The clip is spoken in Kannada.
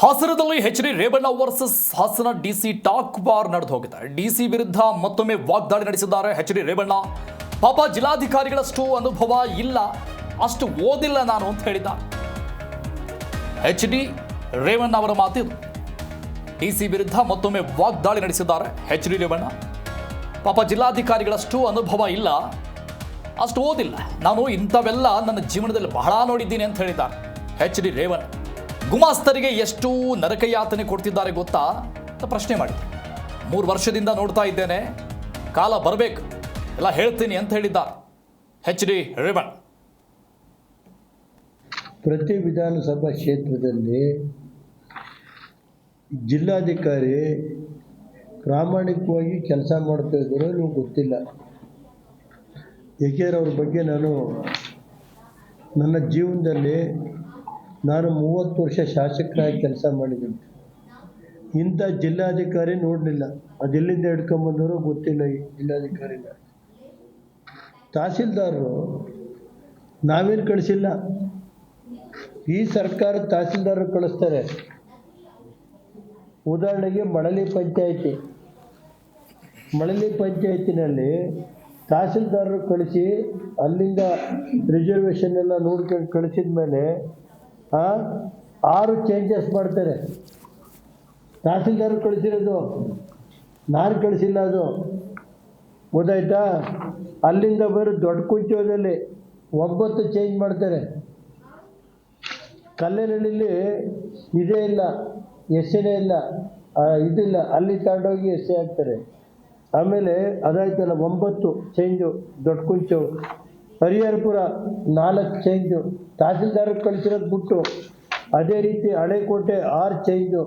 ಹಾಸನದಲ್ಲಿ HD. Revanna versus Hassan DC talk war ನಡೆದು ಹೋಗಿದೆ. ಡಿಸಿ ವಿರುದ್ಧ ಮತ್ತೊಮ್ಮೆ ವಾಗ್ದಾಳಿ ನಡೆಸಿದ್ದಾರೆ ಎಚ್.ಡಿ. ರೇವಣ್ಣ. ಪಾಪ ಜಿಲ್ಲಾಧಿಕಾರಿಗಳಷ್ಟು ಅನುಭವ ಇಲ್ಲ, ಅಷ್ಟು ಓದಿಲ್ಲ ನಾನು ಅಂತ ಹೇಳಿದ್ದಾರೆ. ಎಚ್.ಡಿ. ರೇವಣ್ಣ ಅವರ ಮಾತಿದು. ಡಿಸಿ ವಿರುದ್ಧ ಮತ್ತೊಮ್ಮೆ ವಾಗ್ದಾಳಿ ನಡೆಸಿದ್ದಾರೆ ಎಚ್.ಡಿ. ರೇವಣ್ಣ. ಪಾಪ ಜಿಲ್ಲಾಧಿಕಾರಿಗಳಷ್ಟು ಅನುಭವ ಇಲ್ಲ, ಅಷ್ಟು ಓದಿಲ್ಲ, ನಾನು ಇಂಥವೆಲ್ಲ ನನ್ನ ಜೀವನದಲ್ಲಿ ಬಹಳ ನೋಡಿದ್ದೀನಿ ಅಂತ ಹೇಳಿದ್ದಾರೆ ಎಚ್.ಡಿ. ರೇವಣ್ಣ. ಗುಮಾಸ್ತರಿಗೆ ಎಷ್ಟು ನರಕಯಾತನೆ ಕೊಡ್ತಿದ್ದಾರೆ ಗೊತ್ತಾ ಅಂತ ಪ್ರಶ್ನೆ ಮಾಡಿದ್ರು. 3 ವರ್ಷದಿಂದ ನೋಡ್ತಾ ಇದ್ದೇನೆ, ಕಾಲ ಬರಬೇಕು, ಎಲ್ಲ ಹೇಳ್ತೀನಿ ಅಂತ ಹೇಳಿದ್ದಾರೆ ಎಚ್.ಡಿ. ರೇವಣ್ಣ. ಪ್ರತಿ ವಿಧಾನಸಭಾ ಕ್ಷೇತ್ರದಲ್ಲಿ ಜಿಲ್ಲಾಧಿಕಾರಿ ಪ್ರಾಮಾಣಿಕವಾಗಿ ಕೆಲಸ ಮಾಡ್ತಾ ಇದ್ದಾರೋ ನೀವು ಗೊತ್ತಿಲ್ಲ. ಏಕೆಂದರೆ ಅವ್ರ ಬಗ್ಗೆ ನನ್ನ ಜೀವನದಲ್ಲಿ ನಾನು 30 ವರ್ಷ ಶಾಸಕರಾಗಿ ಕೆಲಸ ಮಾಡಿದ್ದೀನಿ. ಇಂಥ ಜಿಲ್ಲಾಧಿಕಾರಿ ನೋಡಲಿಲ್ಲ. ಅದೆಲ್ಲಿಂದ ಹಿಡ್ಕೊಂಬಂದವರು ಗೊತ್ತಿಲ್ಲ. ಈ ಜಿಲ್ಲಾಧಿಕಾರಿನ ತಹಸೀಲ್ದಾರರು ನಾವೇನು ಕಳಿಸಿಲ್ಲ. ಈ ಸರ್ಕಾರ ತಹಸೀಲ್ದಾರರು ಕಳಿಸ್ತಾರೆ. ಉದಾಹರಣೆಗೆ ಮಳಲಿ ಪಂಚಾಯತಿನಲ್ಲಿ ತಹಸೀಲ್ದಾರರು ಕಳಿಸಿ ಅಲ್ಲಿಂದ ರಿಸರ್ವೇಷನ್ ಎಲ್ಲ ನೋಡ್ಕೊಂಡು ಕಳಿಸಿದ ಮೇಲೆ 6 ಚೇಂಜಸ್ ಮಾಡ್ತಾರೆ. ತಹಸೀಲ್ದಾರರು ಕಳಿಸಿರೋದು, ನಾನು ಕಳಿಸಿಲ್ಲ. ಅದು ಗೊತ್ತಾಯ್ತಾ? ಅಲ್ಲಿಂದ ಬರೋ ದೊಡ್ಡ ಕುಂಚೋದಲ್ಲಿ 9 ಚೇಂಜ್ ಮಾಡ್ತಾರೆ. ಕಲ್ಲೇನಹಳ್ಳಿಲಿ ಇದೇ ಇಲ್ಲ, ಎಸ್ಸೆನೇ ಇಲ್ಲ, ಇದಿಲ್ಲ, ಅಲ್ಲಿ ತಗೊಂಡೋಗಿ ಎಸ್ಸೆ ಹಾಕ್ತಾರೆ. ಆಮೇಲೆ ಅದಾಯ್ತಲ್ಲ 9 ಚೇಂಜು ದೊಡ್ಡ ಕುಂಚು. ಹರಿಹರಪುರ 4 ಚೇಂಜು ತಹಸೀಲ್ದಾರಕ್ಕೆ ಕಳಿಸಿರೋದು ಬಿಟ್ಟು. ಅದೇ ರೀತಿ ಹಳೆಕೋಟೆ 6 ಚೇಂಜು.